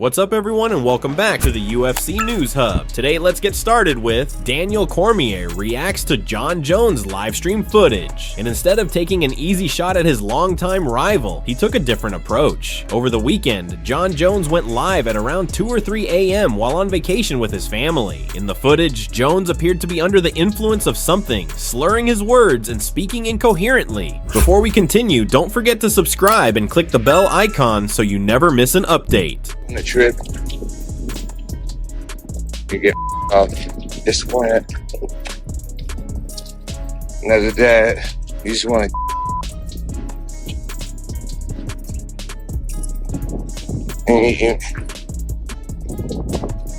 What's up everyone and welcome back to the UFC News Hub. Today let's get started with Daniel Cormier reacts to Jon Jones live stream footage. And instead of taking an easy shot at his longtime rival, he took a different approach. Over the weekend, Jon Jones went live at around 2 or 3 a.m. while on vacation with his family. In the footage, Jones appeared to be under the influence of something, slurring his words and speaking incoherently. Before we continue, don't forget to subscribe and click the bell icon so you never miss an update. On the trip, you get disappointed. And as a dad, you just want to.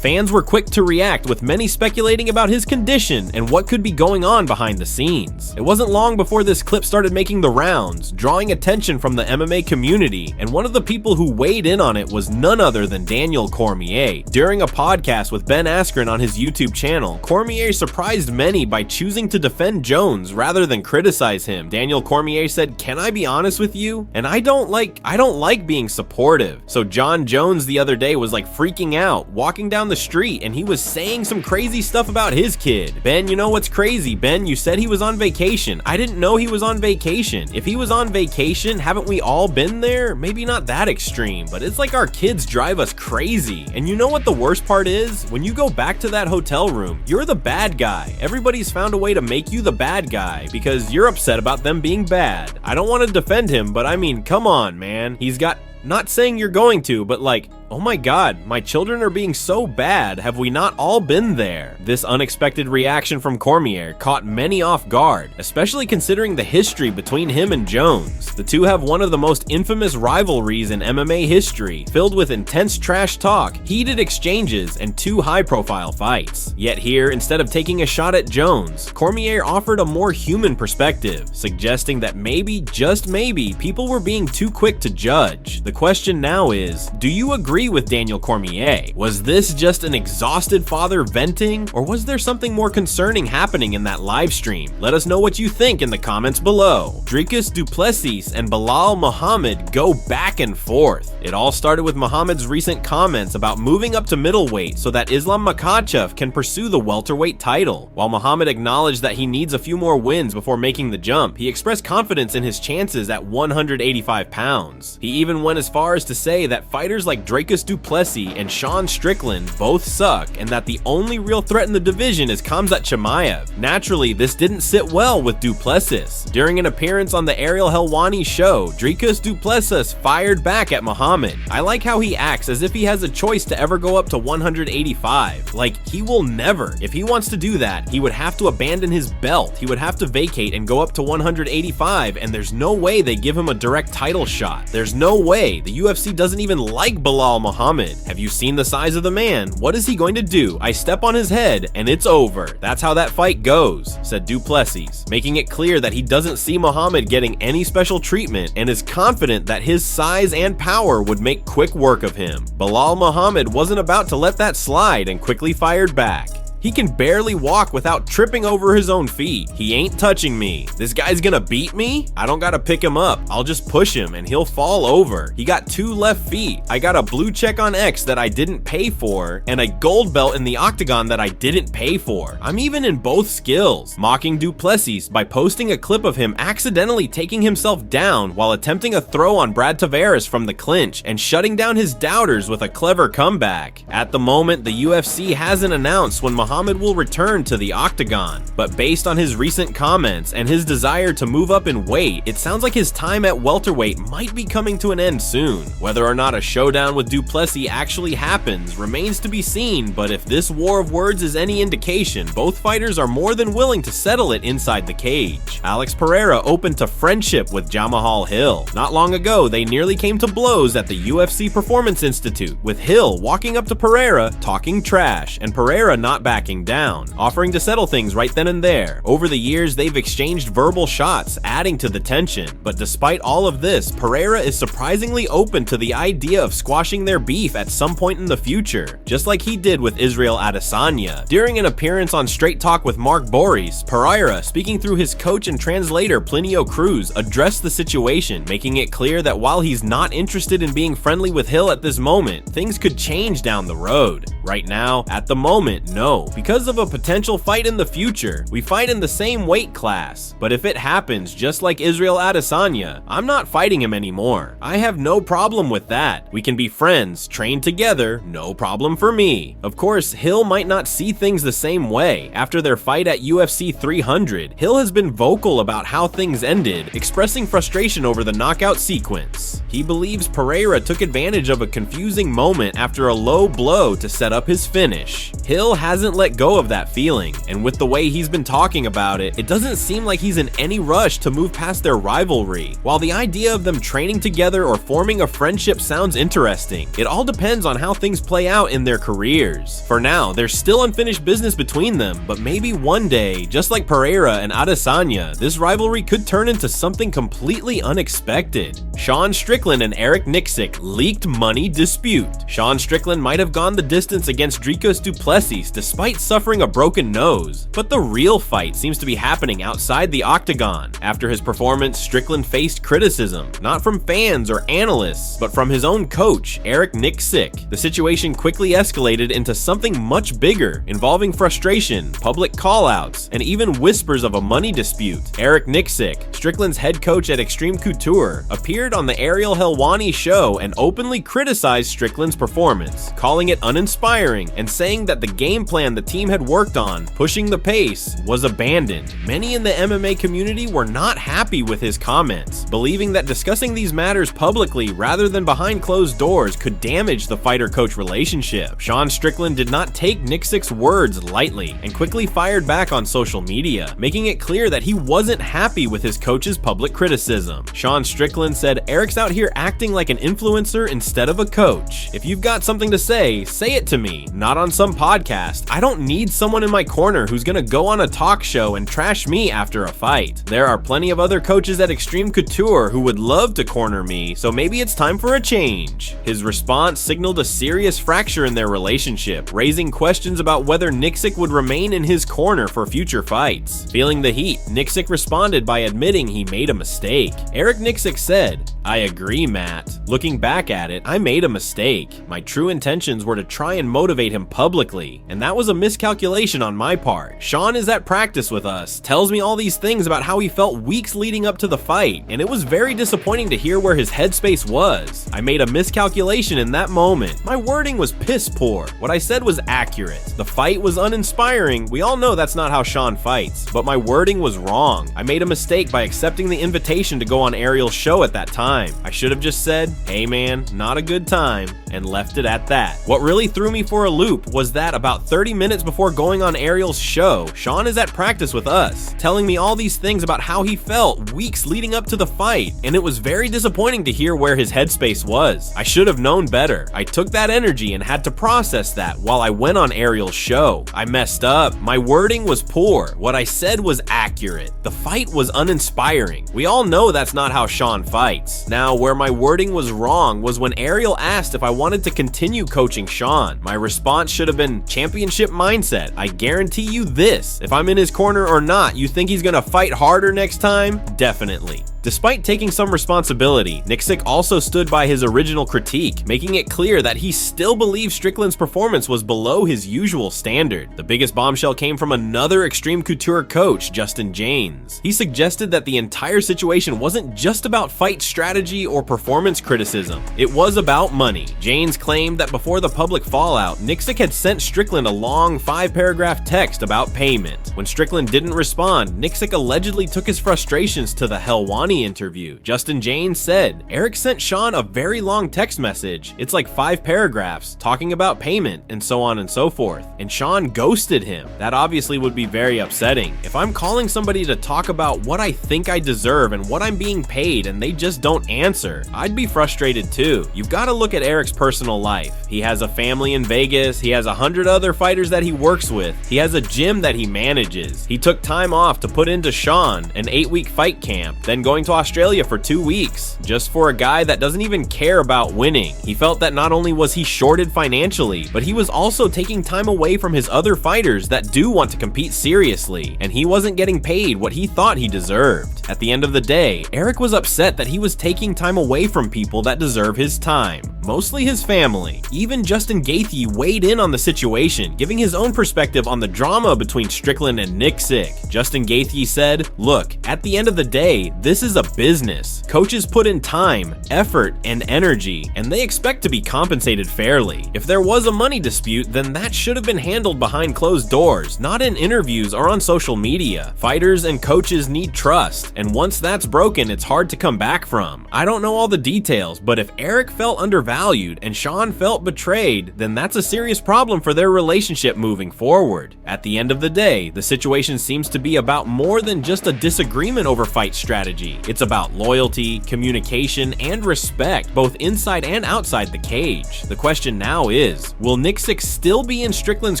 Fans were quick to react, with many speculating about his condition and what could be going on behind the scenes. It wasn't long before this clip started making the rounds, drawing attention from the MMA community, and one of the people who weighed in on it was none other than Daniel Cormier. During a podcast with Ben Askren on his YouTube channel, Cormier surprised many by choosing to defend Jones rather than criticize him. Daniel Cormier said, "Can I be honest with you? And I don't like being supportive." So Jon Jones the other day was like freaking out, walking down the street, and he was saying some crazy stuff about his kid. Ben, you know what's crazy? Ben, you said he was on vacation. I didn't know he was on vacation. If he was on vacation, haven't we all been there? Maybe not that extreme, but it's like our kids drive us crazy. And you know what the worst part is? When you go back to that hotel room, you're the bad guy. Everybody's found a way to make you the bad guy because you're upset about them being bad. I don't want to defend him, but I mean, come on, man. He's got, not saying you're going to, but like, oh my god, my children are being so bad. Have we not all been there? This unexpected reaction from Cormier caught many off guard, especially considering the history between him and Jones. The two have one of the most infamous rivalries in MMA history, filled with intense trash talk, heated exchanges, and two high-profile fights. Yet here, instead of taking a shot at Jones, Cormier offered a more human perspective, suggesting that maybe, just maybe, people were being too quick to judge. The question now is, do you agree with Daniel Cormier? Was this just an exhausted father venting, or was there something more concerning happening in that live stream? Let us know what you think in the comments below. Dricus, Plessis, and Belal Muhammad go back and forth. It all started with Muhammad's recent comments about moving up to middleweight so that Islam Makhachev can pursue the welterweight title. While Muhammad acknowledged that he needs a few more wins before making the jump, he expressed confidence in his chances at 185 pounds. He even went as far as to say that fighters like Dricus, Plessis, and Strickland both suck, and that the only real threat in the division is Khamzat Chimaev. Naturally, this didn't sit well with Plessis. During an appearance on the Ariel Helwani show, Dricus Plessis fired back at Muhammad. I like how he acts as if he has a choice to ever go up to 185. Like, he will never. If he wants to do that, he would have to abandon his belt. He would have to vacate and go up to 185, and there's no way they give him a direct title shot. There's no way. The UFC doesn't even like Belal Muhammad. Have you seen the size of the man? What is he going to do? I step on his head and it's over. That's how that fight goes, said Plessis, making it clear that he doesn't see Muhammad getting any special treatment and is confident that his size and power would make quick work of him. Belal Muhammad wasn't about to let that slide and quickly fired back. He can barely walk without tripping over his own feet. He ain't touching me. This guy's gonna beat me? I don't gotta pick him up. I'll just push him and he'll fall over. He got 2 left feet. I got a blue check on X that I didn't pay for and a gold belt in the octagon that I didn't pay for. I'm even in both skills. Mocking Plessis by posting a clip of him accidentally taking himself down while attempting a throw on Brad Tavares from the clinch and shutting down his doubters with a clever comeback. At the moment, the UFC hasn't announced when Muhammad will return to the octagon, but based on his recent comments and his desire to move up in weight, it sounds like his time at welterweight might be coming to an end soon. Whether or not a showdown with Plessis actually happens remains to be seen, but if this war of words is any indication, both fighters are more than willing to settle it inside the cage. Alex Pereira opened to friendship with Jamahal Hill. Not long ago, they nearly came to blows at the UFC Performance Institute, with Hill walking up to Pereira talking trash, and Pereira not backing backing down, offering to settle things right then and there. Over the years, they've exchanged verbal shots, adding to the tension. But despite all of this, Pereira is surprisingly open to the idea of squashing their beef at some point in the future, just like he did with Israel Adesanya. During an appearance on Straight Talk with Mark Boris, Pereira, speaking through his coach and translator Plinio Cruz, addressed the situation, making it clear that while he's not interested in being friendly with Hill at this moment, things could change down the road. Right now, at the moment, no. Because of a potential fight in the future, we fight in the same weight class. But if it happens just like Israel Adesanya, I'm not fighting him anymore. I have no problem with that. We can be friends, train together, no problem for me. Of course, Hill might not see things the same way. After their fight at UFC 300, Hill has been vocal about how things ended, expressing frustration over the knockout sequence. He believes Pereira took advantage of a confusing moment after a low blow to set up his finish. Hill hasn't let go of that feeling, and with the way he's been talking about it, it doesn't seem like he's in any rush to move past their rivalry. While the idea of them training together or forming a friendship sounds interesting, it all depends on how things play out in their careers. For now, there's still unfinished business between them, but maybe one day, just like Pereira and Adesanya, this rivalry could turn into something completely unexpected. Sean Strickland and Nicksick leaked money dispute. Sean Strickland might have gone the distance against Dricus du Plessis despite suffering a broken nose, but the real fight seems to be happening outside the octagon. After his performance, Strickland faced criticism, not from fans or analysts, but from his own coach, Nicksick. The situation quickly escalated into something much bigger, involving frustration, public call-outs, and even whispers of a money dispute. Nicksick, Strickland's head coach at Extreme Couture, appeared on the Ariel Helwani show and openly criticized Strickland's performance, calling it uninspiring and saying that the game plan the team had worked on, pushing the pace, was abandoned. Many in the MMA community were not happy with his comments, believing that discussing these matters publicly rather than behind closed doors could damage the fighter-coach relationship. Sean Strickland did not take Nicksick's words lightly and quickly fired back on social media, making it clear that he wasn't happy with his coach's public criticism. Sean Strickland said, "Eric's out here acting like an influencer instead of a coach. If you've got something to say it to me, not on some podcast. I don't need someone in my corner who's gonna go on a talk show and trash me after a fight. There are plenty of other coaches at Extreme Couture who would love to corner me, so maybe it's time for a change." His response signaled a serious fracture in their relationship, raising questions about whether Nicksick would remain in his corner for future fights. Feeling the heat, Nicksick responded by admitting he made a mistake. Nicksick said, "I agree, Matt. Looking back at it, I made a mistake. My true intentions were to try and motivate him publicly, and that was a miscalculation on my part. Sean is at practice with us, tells me all these things about how he felt weeks leading up to the fight, and it was very disappointing to hear where his headspace was. I made a miscalculation in that moment. My wording was piss poor. What I said was accurate. The fight was uninspiring. We all know that's not how Sean fights, but my wording was wrong. I made a mistake by accepting the invitation to go on Ariel's show at that time. I should have just said, 'Hey man, not a good time,' and left it at that." What really threw me for a loop was that about 30 minutes before going on Ariel's show, Sean is at practice with us, telling me all these things about how he felt weeks leading up to the fight, and it was very disappointing to hear where his headspace was. I should have known better. I took that energy and had to process that while I went on Ariel's show. I messed up. My wording was poor. What I said was accurate. The fight was uninspiring. We all know that's not how Sean fights. Now, where my wording was wrong was when Ariel asked if I wanted to continue coaching Sean. My response should have been championship mindset. I guarantee you this, if I'm in his corner or not, you think he's gonna fight harder next time? Definitely. Despite taking some responsibility, Nicksick also stood by his original critique, making it clear that he still believes Strickland's performance was below his usual standard. The biggest bombshell came from another Extreme Couture coach, Justin Janes. He suggested that the entire situation wasn't just about fight strategy or performance criticism. It was about money. Janes claimed that before the public fallout, Nicksick had sent Strickland a long 5-paragraph text about payment. When Strickland didn't respond, Nicksick allegedly took his frustrations to the Helwani the interview. Justin James said, Eric sent Sean a very long text message. It's like 5 paragraphs talking about payment and so on and so forth. And Sean ghosted him. That obviously would be very upsetting. If I'm calling somebody to talk about what I think I deserve and what I'm being paid and they just don't answer, I'd be frustrated too. You've got to look at Eric's personal life. He has a family in Vegas. He has 100 other fighters that he works with. He has a gym that he manages. He took time off to put into Sean an 8-week fight camp, then going to Australia for 2 weeks, just for a guy that doesn't even care about winning. He felt that not only was he shorted financially, but he was also taking time away from his other fighters that do want to compete seriously, and he wasn't getting paid what he thought he deserved. At the end of the day, Eric was upset that he was taking time away from people that deserve his time, mostly his family. Even Justin Gaethje weighed in on the situation, giving his own perspective on the drama between Strickland and Nicksick. Justin Gaethje said, "Look, at the end of the day, this is a business. Coaches put in time, effort, and energy, and they expect to be compensated fairly. If there was a money dispute, then that should have been handled behind closed doors, not in interviews or on social media. Fighters and coaches need trust, and once that's broken, it's hard to come back from. I don't know all the details, but if Eric felt undervalued and Sean felt betrayed, then that's a serious problem for their relationship moving forward. At the end of the day, the situation seems to be about more than just a disagreement over fight strategy. It's about loyalty, communication, and respect, both inside and outside the cage. The question now is, will Nicksick still be in Strickland's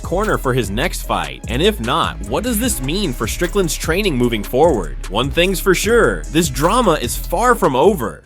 corner for his next fight? And if not, what does this mean for Strickland's training moving forward? One thing's for sure, this drama is far from over.